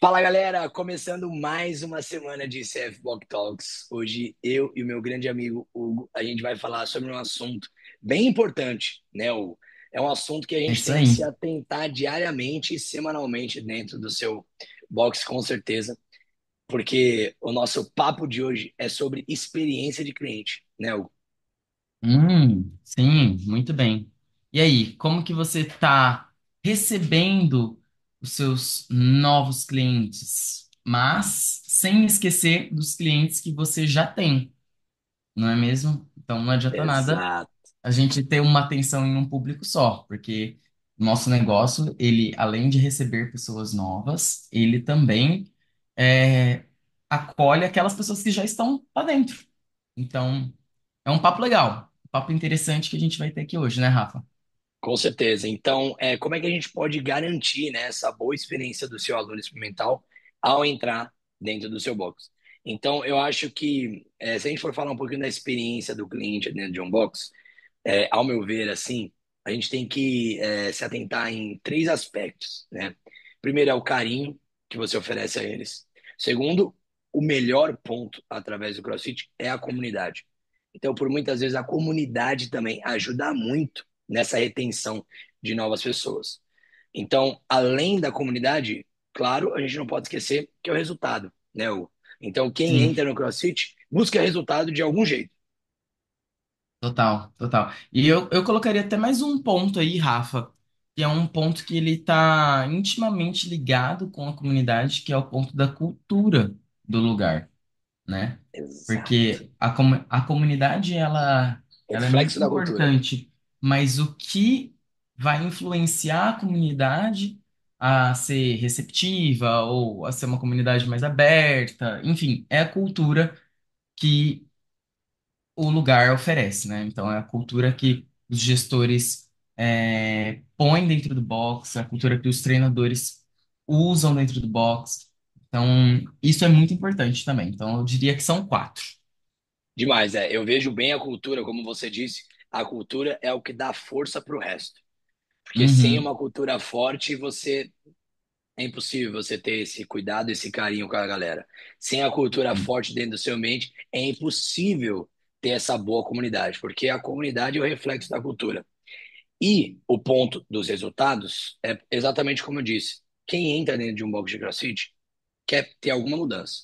Fala galera, começando mais uma semana de CF Block Talks. Hoje eu e o meu grande amigo Hugo, a gente vai falar sobre um assunto bem importante, né, Hugo? É um assunto que a É gente isso tem que se aí. atentar diariamente e semanalmente dentro do seu box, com certeza, porque o nosso papo de hoje é sobre experiência de cliente, né, Hugo? Sim, muito bem. E aí, como que você está recebendo os seus novos clientes, mas sem esquecer dos clientes que você já tem, não é mesmo? Então não adianta nada Exato. a gente ter uma atenção em um público só, porque o nosso negócio, ele, além de receber pessoas novas, ele também é, acolhe aquelas pessoas que já estão lá dentro. Então, é um papo legal, um papo interessante que a gente vai ter aqui hoje, né, Rafa? Com certeza. Então, como é que a gente pode garantir, né, essa boa experiência do seu aluno experimental ao entrar dentro do seu box? Então, eu acho que se a gente for falar um pouquinho da experiência do cliente dentro de um box, ao meu ver, assim, a gente tem que se atentar em três aspectos, né? Primeiro é o carinho que você oferece a eles. Segundo, o melhor ponto através do CrossFit é a comunidade. Então, por muitas vezes, a comunidade também ajuda muito nessa retenção de novas pessoas. Então, além da comunidade, claro, a gente não pode esquecer que é o resultado, né? Então, quem Sim, entra no CrossFit busca resultado de algum jeito. total, total. E eu colocaria até mais um ponto aí, Rafa, que é um ponto que ele está intimamente ligado com a comunidade, que é o ponto da cultura do lugar, né? Exato. Porque a comunidade, ela é Reflexo muito da cultura. importante, mas o que vai influenciar a comunidade a ser receptiva ou a ser uma comunidade mais aberta, enfim, é a cultura que o lugar oferece, né? Então, é a cultura que os gestores põem dentro do box, é a cultura que os treinadores usam dentro do box. Então, isso é muito importante também. Então, eu diria que são quatro. Demais, é. Eu vejo bem a cultura, como você disse, a cultura é o que dá força para o resto. Porque sem Uhum. uma cultura forte, você é impossível você ter esse cuidado, esse carinho com a galera. Sem a cultura forte dentro do seu ambiente, é impossível ter essa boa comunidade, porque a comunidade é o reflexo da cultura. E o ponto dos resultados é exatamente como eu disse. Quem entra dentro de um box de CrossFit quer ter alguma mudança.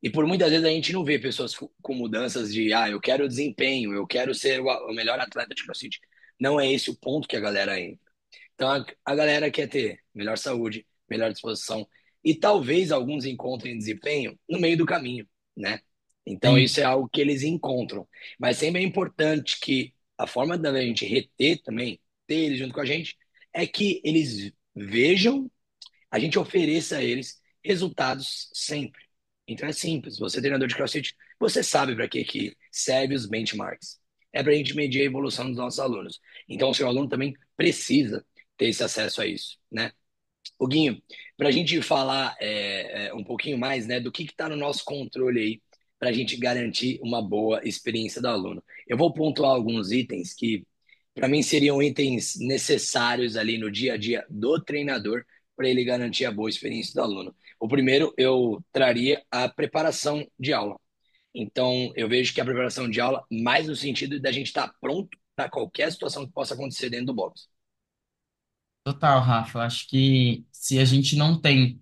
E por muitas vezes a gente não vê pessoas com mudanças de, eu quero desempenho, eu quero ser o melhor atleta de CrossFit. Não é esse o ponto que a galera entra. Então a galera quer ter melhor saúde, melhor disposição e talvez alguns encontrem desempenho no meio do caminho, né? Então Sim, isso é algo que eles encontram. Mas sempre é importante que a forma da gente reter também, ter eles junto com a gente, é que eles vejam, a gente ofereça a eles resultados sempre. Então é simples. Você, treinador de CrossFit, você sabe para que serve os benchmarks. É para a gente medir a evolução dos nossos alunos. Então o seu aluno também precisa ter esse acesso a isso, né? O Guinho, para a gente falar um pouquinho mais, né, do que está no nosso controle aí para a gente garantir uma boa experiência do aluno. Eu vou pontuar alguns itens que, para mim, seriam itens necessários ali no dia a dia do treinador para ele garantir a boa experiência do aluno. O primeiro, eu traria a preparação de aula. Então, eu vejo que a preparação de aula, mais no sentido da gente estar pronto para qualquer situação que possa acontecer dentro do box. total, Rafa. Eu acho que se a gente não tem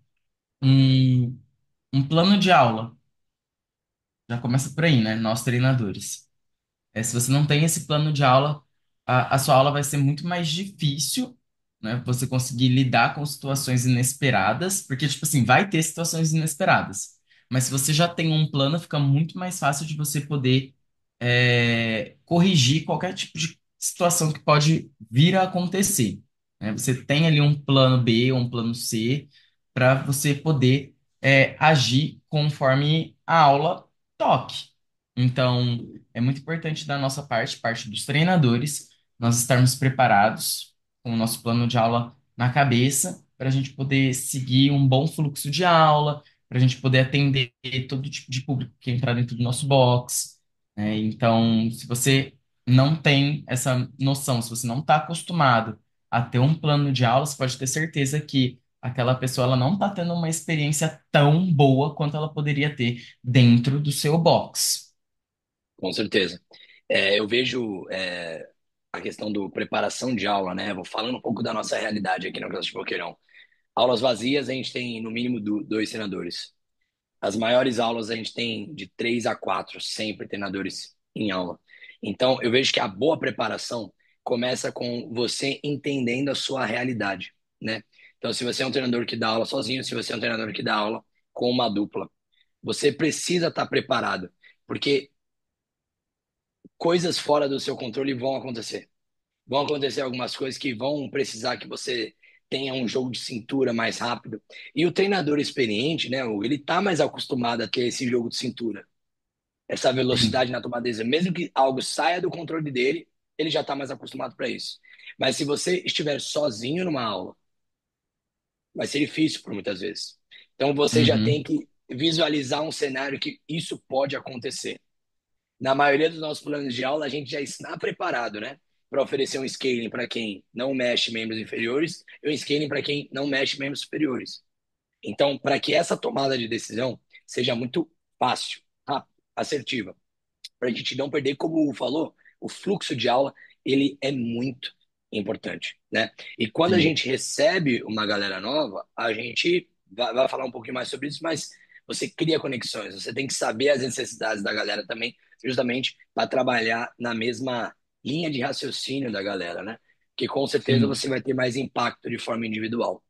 um, um plano de aula, já começa por aí, né? Nós treinadores. Se você não tem esse plano de aula, a sua aula vai ser muito mais difícil, né? Você conseguir lidar com situações inesperadas, porque, tipo assim, vai ter situações inesperadas. Mas se você já tem um plano, fica muito mais fácil de você poder corrigir qualquer tipo de situação que pode vir a acontecer, né? Você tem ali um plano B ou um plano C para você poder agir conforme a aula toque. Então, é muito importante da nossa parte, parte dos treinadores, nós estarmos preparados com o nosso plano de aula na cabeça, para a gente poder seguir um bom fluxo de aula, para a gente poder atender todo tipo de público que entrar dentro do nosso box, né? Então, se você não tem essa noção, se você não está acostumado a ter um plano de aula, você pode ter certeza que aquela pessoa ela não está tendo uma experiência tão boa quanto ela poderia ter dentro do seu box. Com certeza. Eu vejo a questão do preparação de aula, né? Vou falando um pouco da nossa realidade aqui no CrossFit Boqueirão. Aulas vazias, a gente tem no mínimo dois treinadores. As maiores aulas a gente tem de três a quatro, sempre treinadores em aula. Então, eu vejo que a boa preparação começa com você entendendo a sua realidade, né? Então, se você é um treinador que dá aula sozinho, se você é um treinador que dá aula com uma dupla, você precisa estar preparado, porque coisas fora do seu controle vão acontecer. Vão acontecer algumas coisas que vão precisar que você tenha um jogo de cintura mais rápido. E o treinador experiente, né, ele tá mais acostumado a ter esse jogo de cintura, essa Sim. velocidade na tomada de decisão. Mesmo que algo saia do controle dele, ele já está mais acostumado para isso. Mas se você estiver sozinho numa aula, vai ser difícil por muitas vezes. Então você já tem Uhum. que visualizar um cenário que isso pode acontecer. Na maioria dos nossos planos de aula, a gente já está preparado, né? Para oferecer um scaling para quem não mexe membros inferiores e um scaling para quem não mexe membros superiores. Então, para que essa tomada de decisão seja muito fácil, rápida, assertiva, para a gente não perder, como o Hugo falou, o fluxo de aula ele é muito importante, né? E quando a Sim. gente recebe uma galera nova, a gente vai falar um pouquinho mais sobre isso, mas você cria conexões, você tem que saber as necessidades da galera também, justamente para trabalhar na mesma linha de raciocínio da galera, né? Que com certeza Sim. você vai ter mais impacto de forma individual.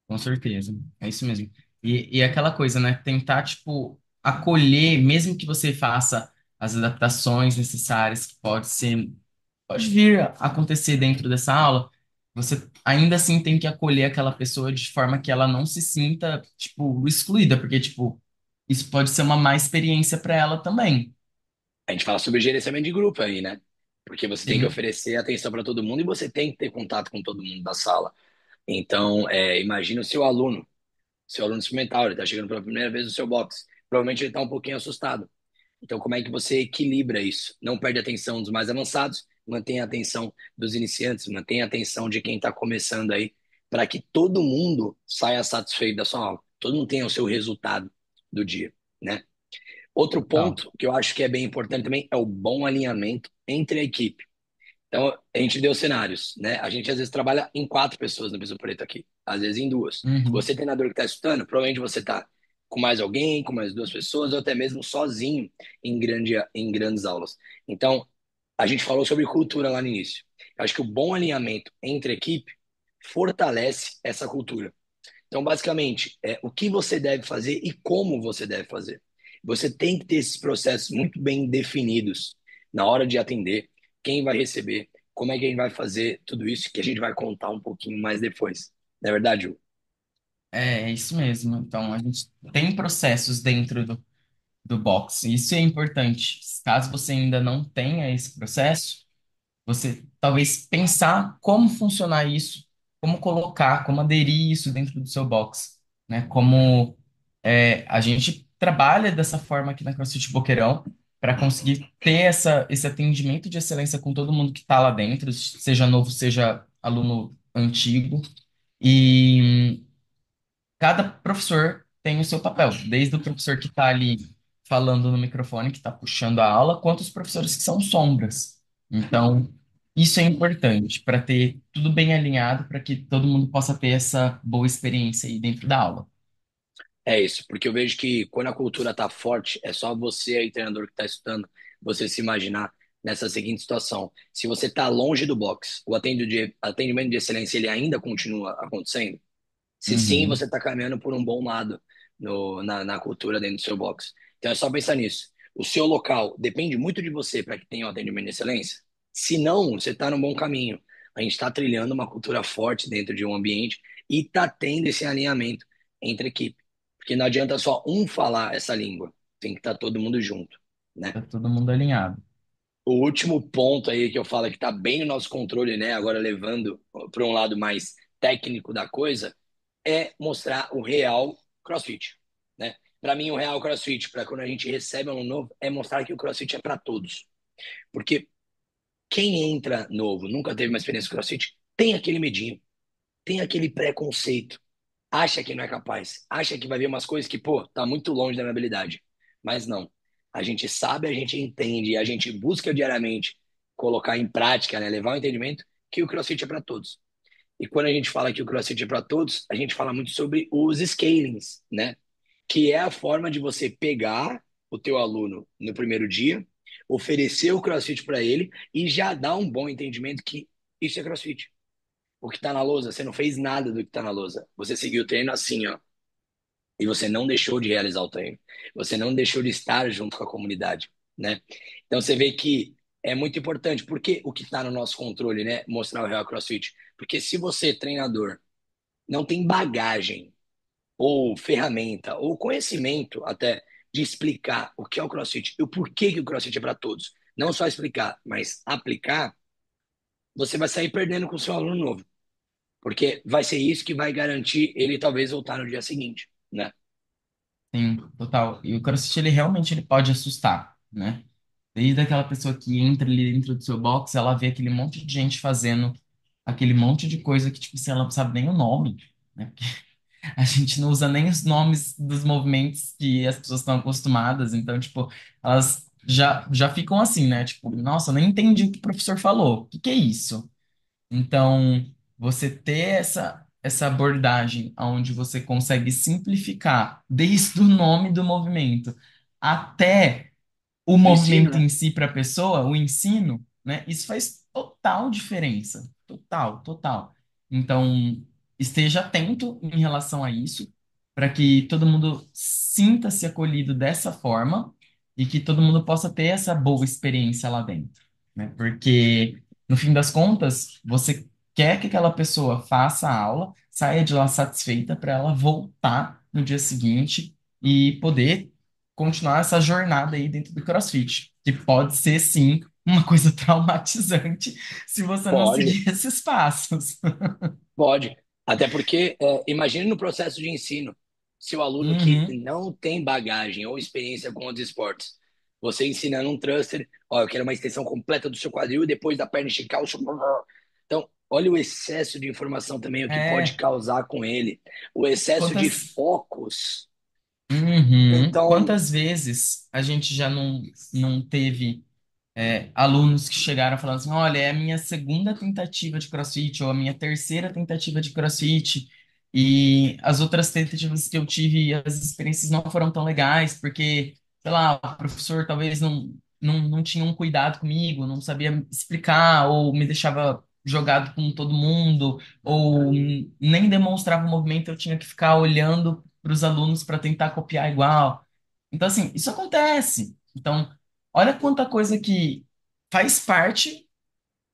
Com certeza, é isso mesmo. E aquela coisa, né? Tentar, tipo, acolher, mesmo que você faça as adaptações necessárias que pode vir a acontecer dentro dessa aula, você ainda assim tem que acolher aquela pessoa de forma que ela não se sinta, tipo, excluída, porque, tipo, isso pode ser uma má experiência para ela também. A gente fala sobre gerenciamento de grupo aí, né? Porque você tem que Sim. oferecer atenção para todo mundo e você tem que ter contato com todo mundo da sala. Então, imagina o seu aluno experimental, ele está chegando pela primeira vez no seu box. Provavelmente ele está um pouquinho assustado. Então, como é que você equilibra isso? Não perde a atenção dos mais avançados, mantém a atenção dos iniciantes, mantém a atenção de quem está começando aí, para que todo mundo saia satisfeito da sua aula. Todo mundo tenha o seu resultado do dia, né? Outro Total. ponto que eu acho que é bem importante também é o bom alinhamento entre a equipe. Então, a gente deu cenários, né? A gente às vezes trabalha em quatro pessoas no piso preto aqui, às vezes em duas. Uhum. Você, treinador que está estudando, provavelmente você está com mais alguém, com mais duas pessoas, ou até mesmo sozinho em grandes aulas. Então, a gente falou sobre cultura lá no início. Eu acho que o bom alinhamento entre a equipe fortalece essa cultura. Então, basicamente, o que você deve fazer e como você deve fazer. Você tem que ter esses processos muito bem definidos na hora de atender, quem vai receber, como é que a gente vai fazer tudo isso, que a gente vai contar um pouquinho mais depois. Não é verdade, Ju? É isso mesmo. Então, a gente tem processos dentro do box. Isso é importante. Caso você ainda não tenha esse processo, você talvez pensar como funcionar isso, como colocar, como aderir isso dentro do seu box, né? Como a gente trabalha dessa forma aqui na CrossFit Boqueirão para conseguir ter esse atendimento de excelência com todo mundo que está lá dentro, seja novo, seja aluno antigo. E cada professor tem o seu papel, desde o professor que está ali falando no microfone, que está puxando a aula, quanto os professores que são sombras. Então, isso é importante para ter tudo bem alinhado, para que todo mundo possa ter essa boa experiência aí dentro da aula. É isso, porque eu vejo que quando a cultura está forte, é só você aí, treinador que está estudando, você se imaginar nessa seguinte situação. Se você está longe do box, o atendimento de excelência ele ainda continua acontecendo? Se sim, você Uhum. está caminhando por um bom lado na cultura dentro do seu box. Então é só pensar nisso. O seu local depende muito de você para que tenha um atendimento de excelência? Se não, você está no bom caminho. A gente está trilhando uma cultura forte dentro de um ambiente e está tendo esse alinhamento entre equipe. Porque não adianta só um falar essa língua, tem que estar todo mundo junto, né? Tá todo mundo alinhado. O último ponto aí que eu falo que está bem no nosso controle, né? Agora levando para um lado mais técnico da coisa, é mostrar o real CrossFit, né? Para mim, o real CrossFit, para quando a gente recebe um novo, é mostrar que o CrossFit é para todos. Porque quem entra novo, nunca teve uma experiência com CrossFit, tem aquele medinho, tem aquele preconceito. acha que não é capaz, acha que vai ver umas coisas que, pô, tá muito longe da minha habilidade. Mas não. A gente sabe, a gente entende, a gente busca diariamente colocar em prática, né, levar o entendimento que o CrossFit é para todos. E quando a gente fala que o CrossFit é para todos, a gente fala muito sobre os scalings, né? Que é a forma de você pegar o teu aluno no primeiro dia, oferecer o CrossFit para ele e já dar um bom entendimento que isso é CrossFit. O que está na lousa, você não fez nada do que está na lousa. Você seguiu o treino assim, ó. E você não deixou de realizar o treino. Você não deixou de estar junto com a comunidade, né? Então você vê que é muito importante, porque o que está no nosso controle, né? Mostrar o real CrossFit. Porque se você, treinador, não tem bagagem, ou ferramenta, ou conhecimento até de explicar o que é o CrossFit e o porquê que o CrossFit é para todos, não só explicar, mas aplicar, você vai sair perdendo com o seu aluno novo. Porque vai ser isso que vai garantir ele talvez voltar no dia seguinte, né? Sim, total. E o CrossFit, ele realmente ele pode assustar, né? Desde aquela pessoa que entra ali dentro do seu box, ela vê aquele monte de gente fazendo aquele monte de coisa que, tipo, assim, ela não sabe nem o nome, né? Porque a gente não usa nem os nomes dos movimentos que as pessoas estão acostumadas, então, tipo, elas já ficam assim, né? Tipo, nossa, eu nem entendi o que o professor falou. O que que é isso? Então, você ter essa abordagem onde você consegue simplificar desde o nome do movimento até o O ensino, movimento né? em si para a pessoa, o ensino, né? Isso faz total diferença. Total, total. Então, esteja atento em relação a isso, para que todo mundo sinta-se acolhido dessa forma e que todo mundo possa ter essa boa experiência lá dentro, né? Porque, no fim das contas, você quer que aquela pessoa faça a aula, saia de lá satisfeita para ela voltar no dia seguinte e poder continuar essa jornada aí dentro do CrossFit, que pode ser sim uma coisa traumatizante se você não Pode, seguir esses passos. pode. Até porque, imagine no processo de ensino, se o aluno que Uhum. não tem bagagem ou experiência com outros esportes, você ensinando um thruster, ó, eu quero uma extensão completa do seu quadril e depois da perna esticar o seu... Então, olha o excesso de informação também, o que pode É, causar com ele, o excesso de quantas, focos. uhum. Então, Quantas vezes a gente já não teve alunos que chegaram falando assim, olha, é a minha segunda tentativa de CrossFit ou a minha terceira tentativa de CrossFit e as outras tentativas que eu tive, as experiências não foram tão legais porque, sei lá, o professor talvez não tinha um cuidado comigo, não sabia explicar ou me deixava jogado com todo mundo ou nem demonstrava o movimento, eu tinha que ficar olhando para os alunos para tentar copiar igual. Então, assim, isso acontece. Então, olha quanta coisa que faz parte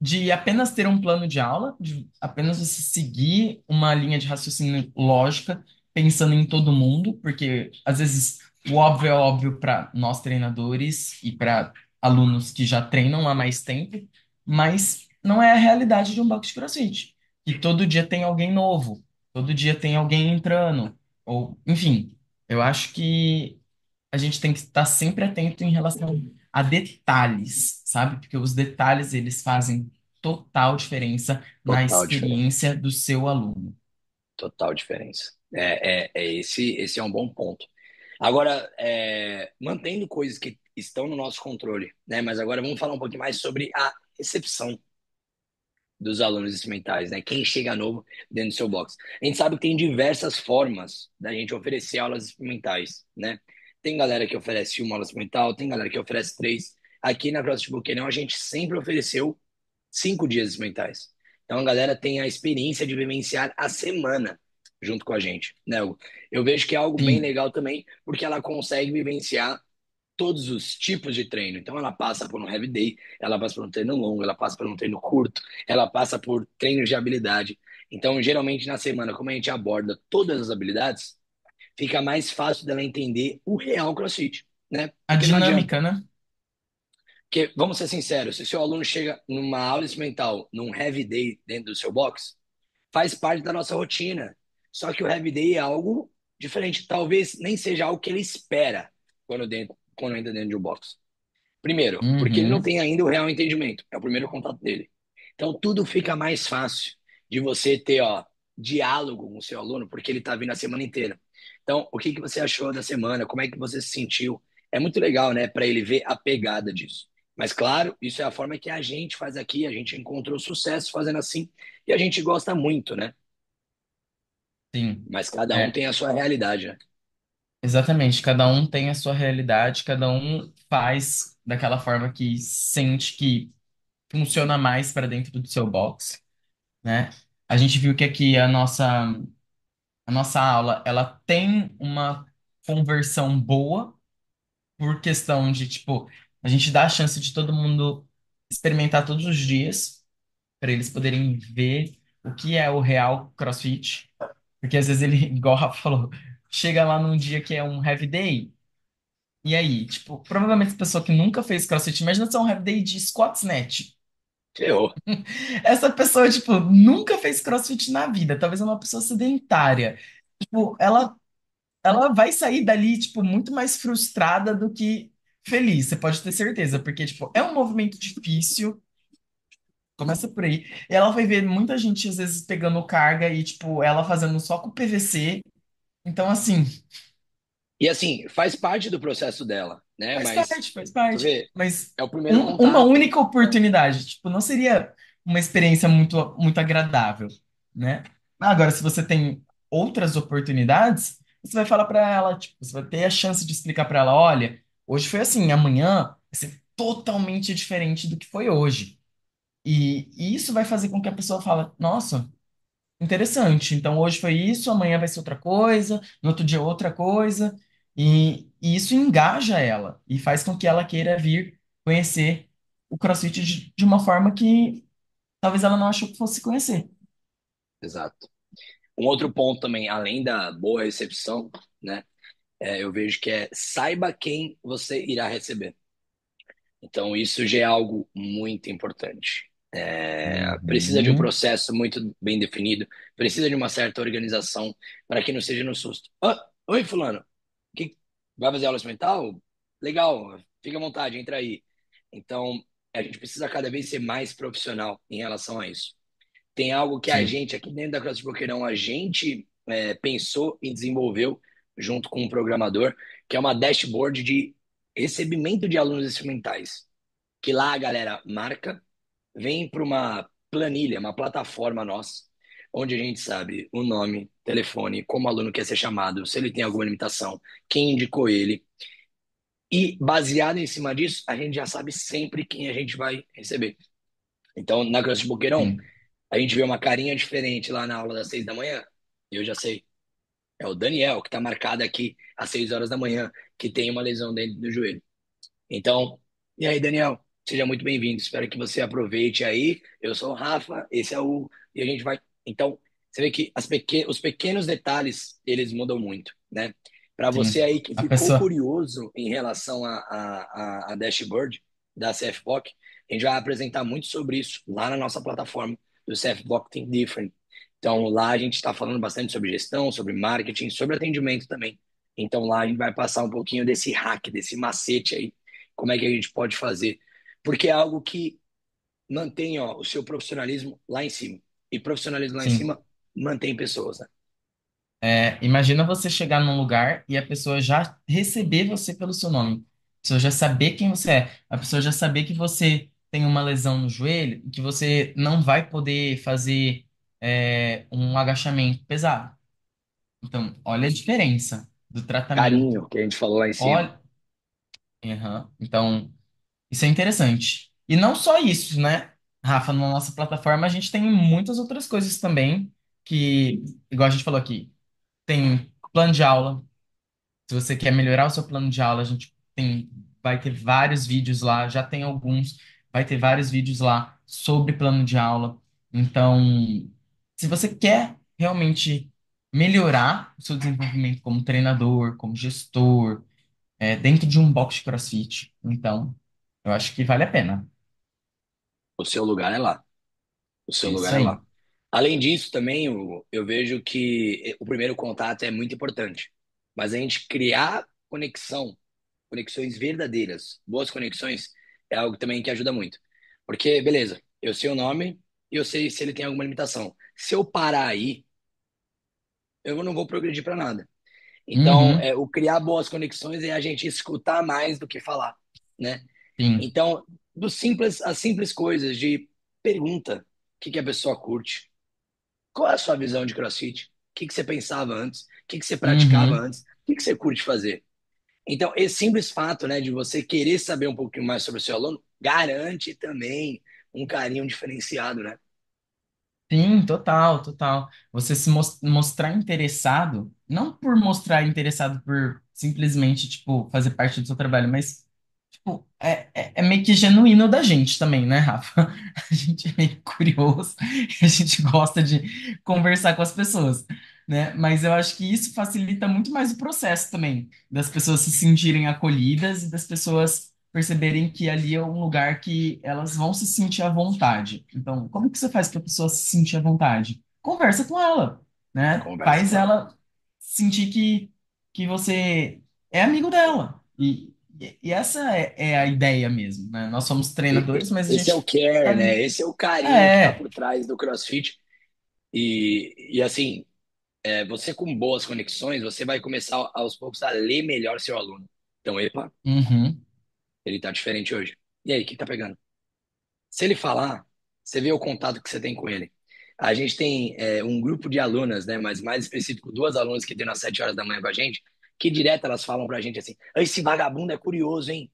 de apenas ter um plano de aula, de apenas você seguir uma linha de raciocínio lógica, pensando em todo mundo, porque às vezes o óbvio é óbvio para nós treinadores e para alunos que já treinam há mais tempo, mas não é a realidade de um box de CrossFit, que todo dia tem alguém novo, todo dia tem alguém entrando, ou enfim, eu acho que a gente tem que estar sempre atento em relação a detalhes, sabe? Porque os detalhes, eles fazem total diferença na total diferença. experiência do seu aluno. Total diferença. Esse é um bom ponto. Agora, mantendo coisas que estão no nosso controle, né? Mas agora vamos falar um pouquinho mais sobre a recepção dos alunos experimentais, né? Quem chega novo dentro do seu box. A gente sabe que tem diversas formas da gente oferecer aulas experimentais, né? Tem galera que oferece uma aula experimental, tem galera que oferece três. Aqui na CrossFit Bootcamp, a gente sempre ofereceu 5 dias experimentais. Então a galera tem a experiência de vivenciar a semana junto com a gente, né? Eu vejo que é algo bem Sim. legal também, porque ela consegue vivenciar todos os tipos de treino. Então ela passa por um heavy day, ela passa por um treino longo, ela passa por um treino curto, ela passa por treinos de habilidade. Então, geralmente na semana, como a gente aborda todas as habilidades, fica mais fácil dela entender o real CrossFit, né? A Porque não dinâmica, adianta. né? Porque, vamos ser sinceros, se seu aluno chega numa aula experimental, num heavy day dentro do seu box, faz parte da nossa rotina. Só que o heavy day é algo diferente. Talvez nem seja algo que ele espera quando entra dentro de um box. Primeiro, porque ele não Uhum. tem ainda o real entendimento. É o primeiro contato dele. Então, tudo fica mais fácil de você ter, ó. diálogo com o seu aluno, porque ele está vindo a semana inteira. Então, o que que você achou da semana? Como é que você se sentiu? É muito legal, né, para ele ver a pegada disso. Mas, claro, isso é a forma que a gente faz aqui, a gente encontrou sucesso fazendo assim, e a gente gosta muito, né? Sim. Mas cada um É, tem a sua realidade, né? exatamente. Cada um tem a sua realidade, cada um faz daquela forma que sente que funciona mais para dentro do seu box, né? A gente viu que aqui a nossa aula, ela tem uma conversão boa por questão de, tipo, a gente dá a chance de todo mundo experimentar todos os dias, para eles poderem ver o que é o real CrossFit. Porque às vezes ele, igual o Rafa falou, chega lá num dia que é um heavy day, e aí, tipo, provavelmente essa pessoa que nunca fez CrossFit, imagina se é um heavy day de squat snatch. Ferrou. Essa pessoa, tipo, nunca fez CrossFit na vida, talvez é uma pessoa sedentária. Tipo, ela vai sair dali, tipo, muito mais frustrada do que feliz, você pode ter certeza, porque, tipo, é um movimento difícil, começa por aí, e ela vai ver muita gente, às vezes, pegando carga e, tipo, ela fazendo só com PVC, então, assim, E assim, faz parte do processo dela, né? Mas, faz tu parte, vê, mas é o primeiro uma contato. única oportunidade, tipo, não seria uma experiência muito agradável, né? Agora, se você tem outras oportunidades, você vai falar para ela, tipo, você vai ter a chance de explicar para ela, olha, hoje foi assim, amanhã vai ser totalmente diferente do que foi hoje. E isso vai fazer com que a pessoa fale, nossa, interessante. Então hoje foi isso, amanhã vai ser outra coisa, no outro dia outra coisa. E isso engaja ela e faz com que ela queira vir conhecer o CrossFit de uma forma que talvez ela não achou que fosse conhecer. Exato. Um outro ponto também, além da boa recepção, né? Eu vejo que é saiba quem você irá receber. Então, isso já é algo muito importante. Precisa de um Uhum. processo muito bem definido, precisa de uma certa organização para que não seja no susto. Ah, oi, fulano, que vai fazer aula experimental? Legal, fica à vontade, entra aí. Então, a gente precisa cada vez ser mais profissional em relação a isso. Tem algo que a Sim, gente, aqui dentro da Classe Boqueirão, a gente pensou e desenvolveu junto com um programador, que é uma dashboard de recebimento de alunos experimentais. Que lá a galera marca, vem para uma planilha, uma plataforma nossa, onde a gente sabe o nome, telefone, como o aluno quer ser chamado, se ele tem alguma limitação, quem indicou ele. E baseado em cima disso, a gente já sabe sempre quem a gente vai receber. Então, na Classe Boqueirão, sim, a gente vê uma carinha diferente lá na aula das 6 da manhã, eu já sei. É o Daniel, que está marcado aqui às 6 horas da manhã, que tem uma lesão dentro do joelho. Então, e aí, Daniel? Seja muito bem-vindo. Espero que você aproveite aí. Eu sou o Rafa, esse é o. E a gente vai. Então, você vê que os pequenos detalhes, eles mudam muito, né? Para você sim. aí que A ficou pessoa, curioso em relação a dashboard da CFBOK, a gente vai apresentar muito sobre isso lá na nossa plataforma do CFBOK Think Different. Então, lá a gente está falando bastante sobre gestão, sobre marketing, sobre atendimento também. Então, lá a gente vai passar um pouquinho desse hack, desse macete aí, como é que a gente pode fazer. Porque é algo que mantém, ó, o seu profissionalismo lá em cima. E profissionalismo lá em sim. cima mantém pessoas, né? Imagina você chegar num lugar e a pessoa já receber você pelo seu nome. A pessoa já saber quem você é. A pessoa já saber que você tem uma lesão no joelho e que você não vai poder fazer um agachamento pesado. Então, olha a diferença do tratamento. Carinho, que a gente falou lá em cima. Olha, aham. Então, isso é interessante. E não só isso, né, Rafa? Na nossa plataforma a gente tem muitas outras coisas também que, igual a gente falou aqui, tem plano de aula. Se você quer melhorar o seu plano de aula, a gente vai ter vários vídeos lá, já tem alguns, vai ter vários vídeos lá sobre plano de aula. Então, se você quer realmente melhorar o seu desenvolvimento como treinador, como gestor, dentro de um box de CrossFit, então, eu acho que vale a pena. O seu lugar é lá. O seu É lugar isso é aí. lá. Além disso, também, eu vejo que o primeiro contato é muito importante. Mas a gente criar conexão, conexões verdadeiras, boas conexões, é algo também que ajuda muito. Porque, beleza, eu sei o nome e eu sei se ele tem alguma limitação. Se eu parar aí, eu não vou progredir para nada. Então, Uhum, o criar boas conexões é a gente escutar mais do que falar, né? sim. Então, as simples coisas de pergunta, o que que a pessoa curte, qual é a sua visão de CrossFit, o que que você pensava antes, o que que você praticava Uhum. antes, o que que você curte fazer. Então, esse simples fato, né, de você querer saber um pouquinho mais sobre o seu aluno, garante também um carinho diferenciado, né? Sim, total, total. Você se mostrar interessado, não por mostrar interessado por simplesmente, tipo, fazer parte do seu trabalho, mas, tipo, é meio que genuíno da gente também, né, Rafa? A gente é meio curioso, a gente gosta de conversar com as pessoas, né? Mas eu acho que isso facilita muito mais o processo também, das pessoas se sentirem acolhidas e das pessoas perceberem que ali é um lugar que elas vão se sentir à vontade. Então, como que você faz para a pessoa se sentir à vontade? Conversa com ela, né? Conversa Faz com ela. ela sentir que você é amigo dela. E essa é a ideia mesmo, né? Nós somos treinadores, mas a Esse é o gente tá care, né? ali. Esse é o carinho que está É. por trás do CrossFit. E assim, você com boas conexões, você vai começar aos poucos a ler melhor seu aluno. Então, epa, Uhum, ele tá diferente hoje. E aí, o que tá pegando? Se ele falar, você vê o contato que você tem com ele. A gente tem um grupo de alunas, né? Mas mais específico, duas alunas que tem às 7 horas da manhã com a gente, que direto elas falam pra gente assim: esse vagabundo é curioso, hein?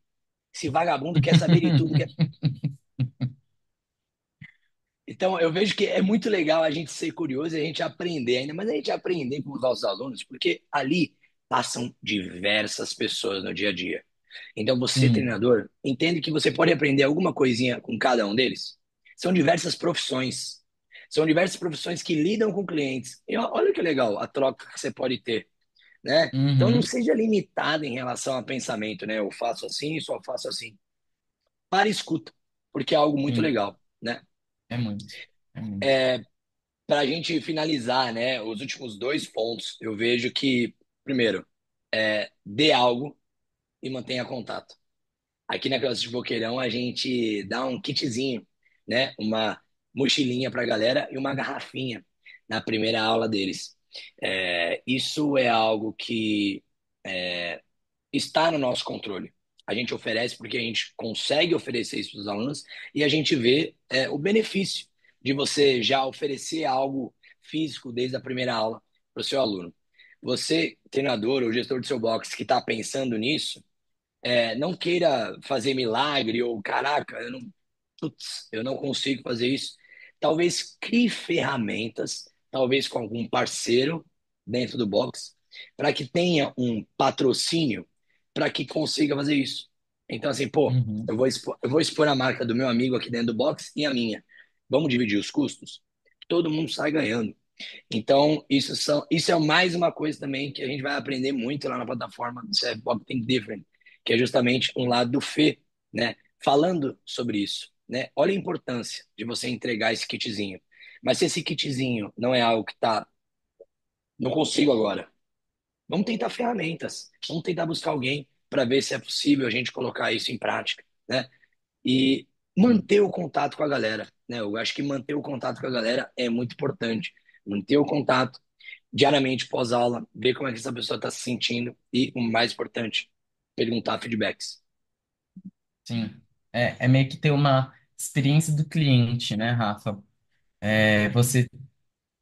Esse vagabundo quer saber de tudo. Então, eu vejo que é muito legal a gente ser curioso e a gente aprender ainda, mas a gente aprender com os nossos alunos, porque ali passam diversas pessoas no dia a dia. Então, você, sim. treinador, entende que você pode aprender alguma coisinha com cada um deles? São diversas profissões. São diversas profissões que lidam com clientes. E olha que legal a troca que você pode ter, né? Então, não Uhum, seja limitado em relação a pensamento, né? Eu faço assim, só faço assim. Para e escuta, porque é algo muito sim. legal, né? É muito. É muito. Para a gente finalizar, né? Os últimos dois pontos, eu vejo que, primeiro, dê algo e mantenha contato. Aqui na Classe de Boqueirão a gente dá um kitzinho, né? Uma mochilinha para a galera e uma garrafinha na primeira aula deles. Isso é algo que está no nosso controle. A gente oferece porque a gente consegue oferecer isso para os alunos e a gente vê o benefício de você já oferecer algo físico desde a primeira aula para o seu aluno. Você, treinador ou gestor do seu box que está pensando nisso, não queira fazer milagre ou caraca, putz, eu não consigo fazer isso. Talvez crie ferramentas, talvez com algum parceiro dentro do box, para que tenha um patrocínio para que consiga fazer isso. Então, assim, pô, Uhum, eu vou expor a marca do meu amigo aqui dentro do box e a minha. Vamos dividir os custos? Todo mundo sai ganhando. Então, isso é mais uma coisa também que a gente vai aprender muito lá na plataforma do CFBOK Think Different, que é justamente um lado do Fê, né? Falando sobre isso, né? Olha a importância de você entregar esse kitzinho. Mas se esse kitzinho não é algo que tá, não consigo agora, vamos tentar ferramentas, vamos tentar buscar alguém para ver se é possível a gente colocar isso em prática, né? E sim. manter o contato com a galera, né? Eu acho que manter o contato com a galera é muito importante. Manter o contato diariamente pós-aula, ver como é que essa pessoa está se sentindo e, o mais importante, perguntar feedbacks. Sim. É meio que ter uma experiência do cliente, né, Rafa?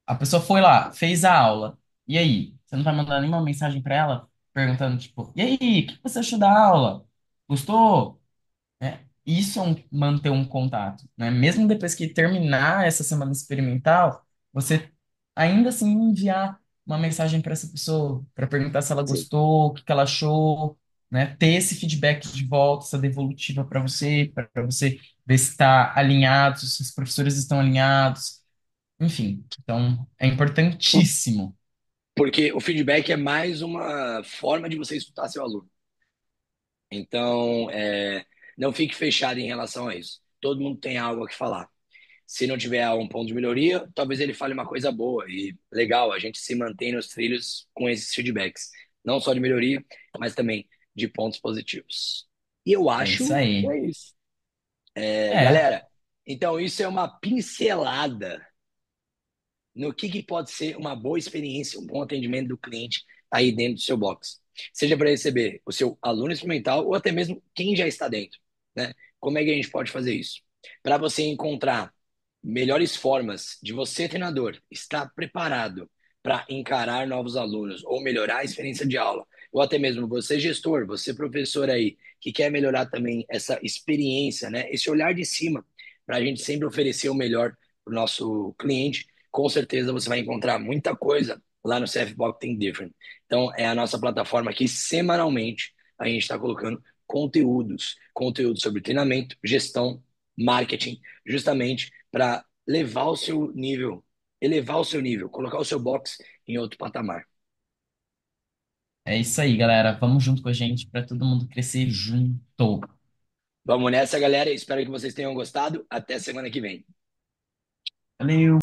A pessoa foi lá, fez a aula. E aí? Você não tá mandando nenhuma mensagem pra ela perguntando, tipo, e aí, o que você achou da aula? Gostou? Isso é manter um contato, né? Mesmo depois que terminar essa semana experimental, você ainda assim enviar uma mensagem para essa pessoa, para perguntar se ela Sim. gostou, o que que ela achou, né? Ter esse feedback de volta, essa devolutiva para você ver se está alinhado, se os professores estão alinhados, enfim. Então, é importantíssimo. Porque o feedback é mais uma forma de você escutar seu aluno. Então, não fique fechado em relação a isso. Todo mundo tem algo a que falar. Se não tiver um ponto de melhoria, talvez ele fale uma coisa boa. E legal, a gente se mantém nos trilhos com esses feedbacks. Não só de melhoria, mas também de pontos positivos. E eu É isso acho que aí. é isso. É, Galera, então isso é uma pincelada no que pode ser uma boa experiência, um bom atendimento do cliente aí dentro do seu box. Seja para receber o seu aluno experimental ou até mesmo quem já está dentro, né? Como é que a gente pode fazer isso? Para você encontrar melhores formas de você, treinador, estar preparado para encarar novos alunos ou melhorar a experiência de aula, ou até mesmo você, gestor, você, professor aí, que quer melhorar também essa experiência, né? Esse olhar de cima, para a gente sempre oferecer o melhor para o nosso cliente, com certeza você vai encontrar muita coisa lá no CFBOK Think Different. Então, é a nossa plataforma que semanalmente a gente está colocando conteúdos sobre treinamento, gestão, marketing, justamente para levar o seu nível, elevar o seu nível, colocar o seu box em outro patamar. É isso aí, galera. Vamos junto com a gente para todo mundo crescer junto. Vamos nessa, galera. Espero que vocês tenham gostado. Até semana que vem. Valeu!